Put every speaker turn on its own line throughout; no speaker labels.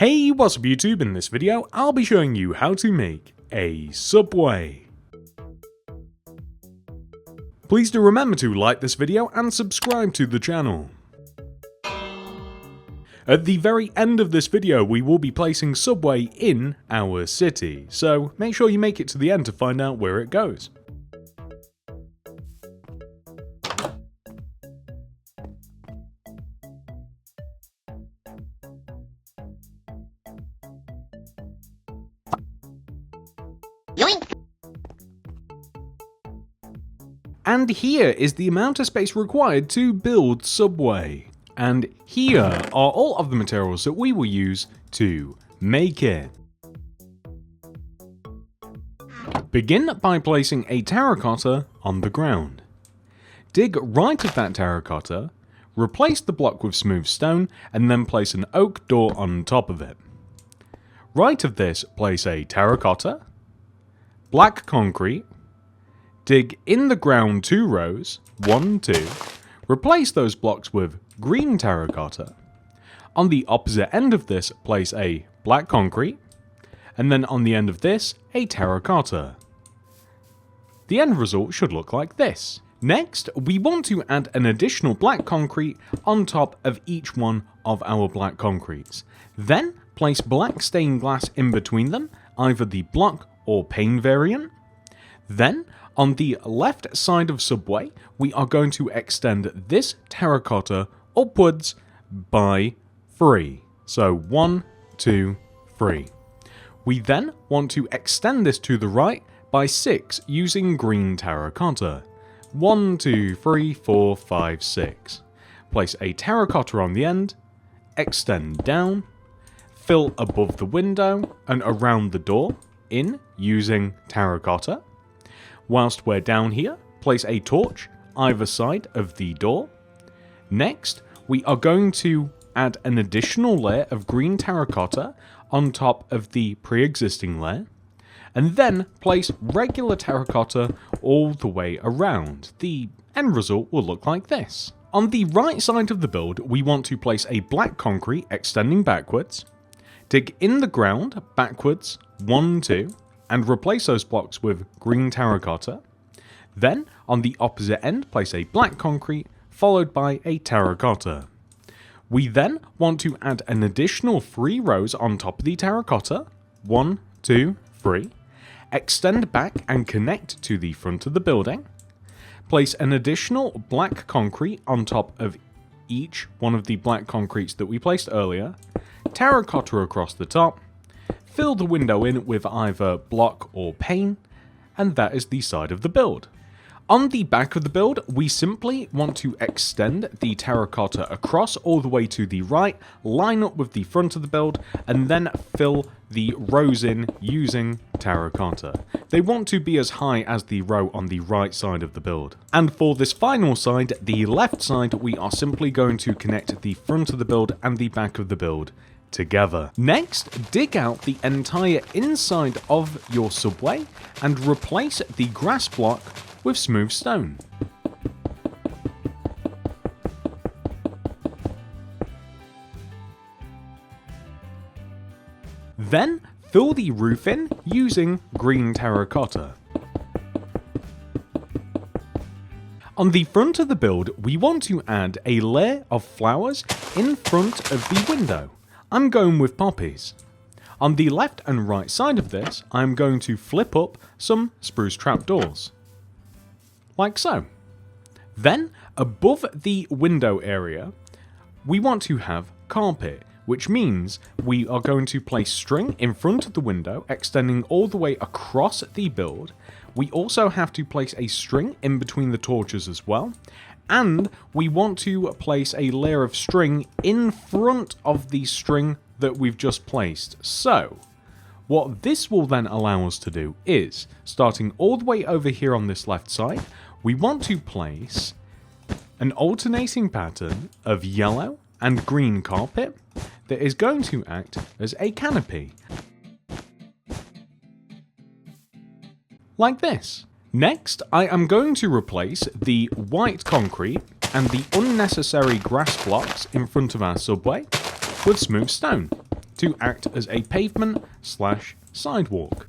Hey, what's up YouTube? In this video, I'll be showing you how to make a subway. Please do remember to like this video and subscribe to the channel. At the very end of this video, we will be placing subway in our city, so make sure you make it to the end to find out where it goes. And here is the amount of space required to build subway. And here are all of the materials that we will use to make it. Begin by placing a terracotta on the ground. Dig right of that terracotta, replace the block with smooth stone, and then place an oak door on top of it. Right of this, place a terracotta, black concrete, dig in the ground 2 rows, 1, 2, replace those blocks with green terracotta. On the opposite end of this, place a black concrete, and then on the end of this, a terracotta. The end result should look like this. Next, we want to add an additional black concrete on top of each one of our black concretes. Then, place black stained glass in between them, either the block or pane variant. Then, on the left side of subway, we are going to extend this terracotta upwards by 3. So 1, 2, 3. We then want to extend this to the right by 6 using green terracotta. 1, 2, 3, 4, 5, 6. Place a terracotta on the end, extend down, fill above the window and around the door in using terracotta. Whilst we're down here, place a torch either side of the door. Next, we are going to add an additional layer of green terracotta on top of the pre-existing layer, and then place regular terracotta all the way around. The end result will look like this. On the right side of the build, we want to place a black concrete extending backwards, dig in the ground backwards 1, 2, and replace those blocks with green terracotta. Then, on the opposite end, place a black concrete, followed by a terracotta. We then want to add an additional 3 rows on top of the terracotta, 1, 2, 3, extend back and connect to the front of the building, place an additional black concrete on top of each one of the black concretes that we placed earlier, terracotta across the top, fill the window in with either block or pane, and that is the side of the build. On the back of the build, we simply want to extend the terracotta across all the way to the right, line up with the front of the build, and then fill the rows in using terracotta. They want to be as high as the row on the right side of the build. And for this final side, the left side, we are simply going to connect the front of the build and the back of the build together. Next, dig out the entire inside of your subway and replace the grass block with smooth stone. Then, fill the roof in using green terracotta. On the front of the build, we want to add a layer of flowers in front of the window. I'm going with poppies. On the left and right side of this, I'm going to flip up some spruce trapdoors. Like so. Then, above the window area, we want to have carpet, which means we are going to place string in front of the window, extending all the way across the build. We also have to place a string in between the torches as well. And we want to place a layer of string in front of the string that we've just placed. So, what this will then allow us to do is, starting all the way over here on this left side, we want to place an alternating pattern of yellow and green carpet that is going to act as a canopy. Like this. Next, I am going to replace the white concrete and the unnecessary grass blocks in front of our subway with smooth stone. to act as a pavement / sidewalk.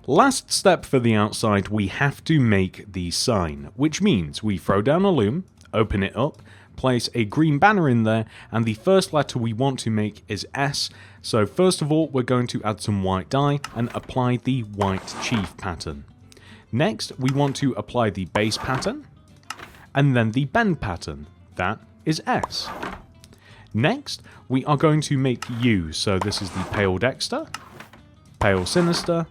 Last step for the outside, we have to make the sign, which means we throw down a loom, open it up, place a green banner in there, and the first letter we want to make is S. So first of all, we're going to add some white dye and apply the white chief pattern. Next, we want to apply the base pattern, and then the bend pattern. That is S. Next, we are going to make U, so this is the pale dexter, pale sinister,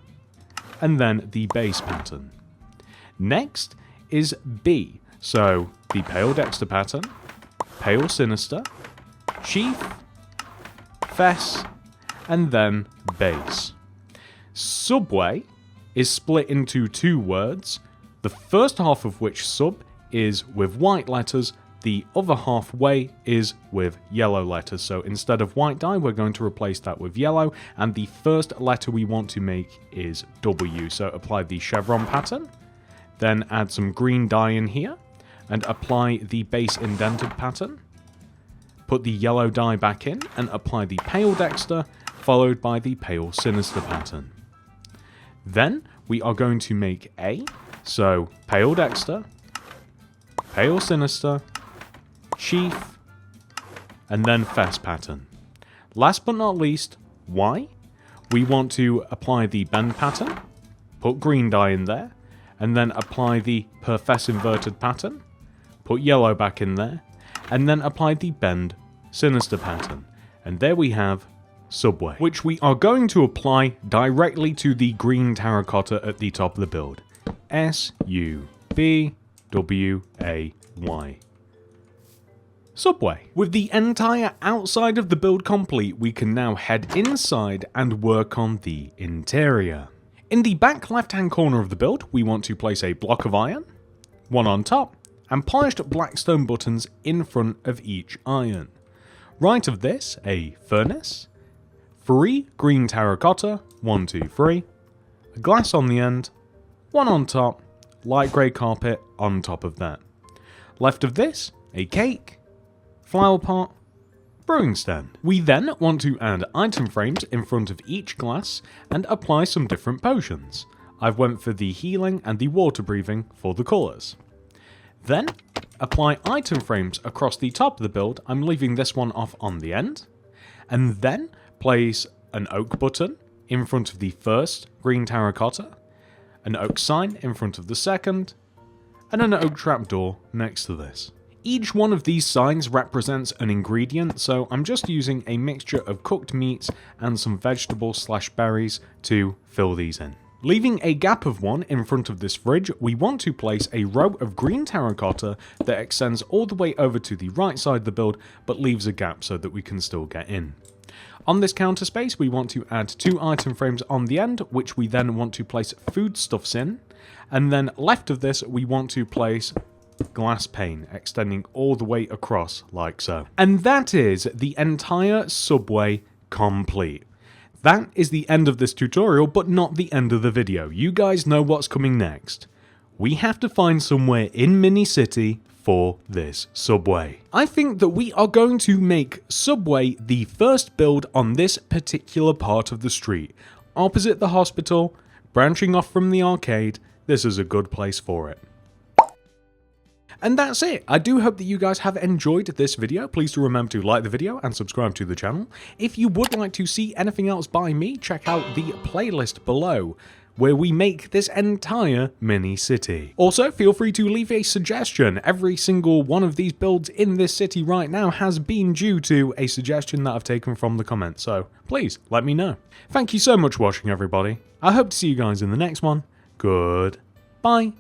and then the base pattern. Next is B, so the pale dexter pattern, pale sinister, chief, fess, and then base. Subway is split into two words, the first half of which sub is with white letters, the other half way is with yellow letters. So instead of white dye, we're going to replace that with yellow, and the first letter we want to make is W. So apply the chevron pattern, then add some green dye in here, and apply the base indented pattern. Put the yellow dye back in, and apply the pale dexter, followed by the pale sinister pattern. Then we are going to make A, so pale dexter, pale sinister, chief, and then fess pattern. Last but not least, Y. We want to apply the bend pattern, put green dye in there, and then apply the per fess inverted pattern, put yellow back in there, and then apply the bend sinister pattern. And there we have Subway, which we are going to apply directly to the green terracotta at the top of the build. S-U-B-W-A-Y. Subway. With the entire outside of the build complete, we can now head inside and work on the interior. In the back left-hand corner of the build, we want to place a block of iron, one on top, and polished black stone buttons in front of each iron. Right of this, a furnace, 3 green terracotta, 1, 2, 3, a glass on the end, one on top, light grey carpet on top of that. Left of this, a cake, flower pot, brewing stand. We then want to add item frames in front of each glass and apply some different potions. I've went for the healing and the water breathing for the colours. Then apply item frames across the top of the build. I'm leaving this one off on the end. And then place an oak button in front of the first green terracotta, an oak sign in front of the second, and an oak trapdoor next to this. Each one of these signs represents an ingredient, so I'm just using a mixture of cooked meats and some vegetables / berries to fill these in. Leaving a gap of 1 in front of this fridge, we want to place a row of green terracotta that extends all the way over to the right side of the build, but leaves a gap so that we can still get in. On this counter space, we want to add 2 item frames on the end, which we then want to place foodstuffs in, and then left of this, we want to place glass pane extending all the way across like so. And that is the entire Subway complete. That is the end of this tutorial, but not the end of the video. You guys know what's coming next. We have to find somewhere in Mini City for this Subway. I think that we are going to make Subway the first build on this particular part of the street. Opposite the hospital, branching off from the arcade, this is a good place for it. And that's it. I do hope that you guys have enjoyed this video. Please do remember to like the video and subscribe to the channel. If you would like to see anything else by me, check out the playlist below, where we make this entire mini city. Also, feel free to leave a suggestion. Every single one of these builds in this city right now has been due to a suggestion that I've taken from the comments, so please let me know. Thank you so much for watching, everybody. I hope to see you guys in the next one. Goodbye.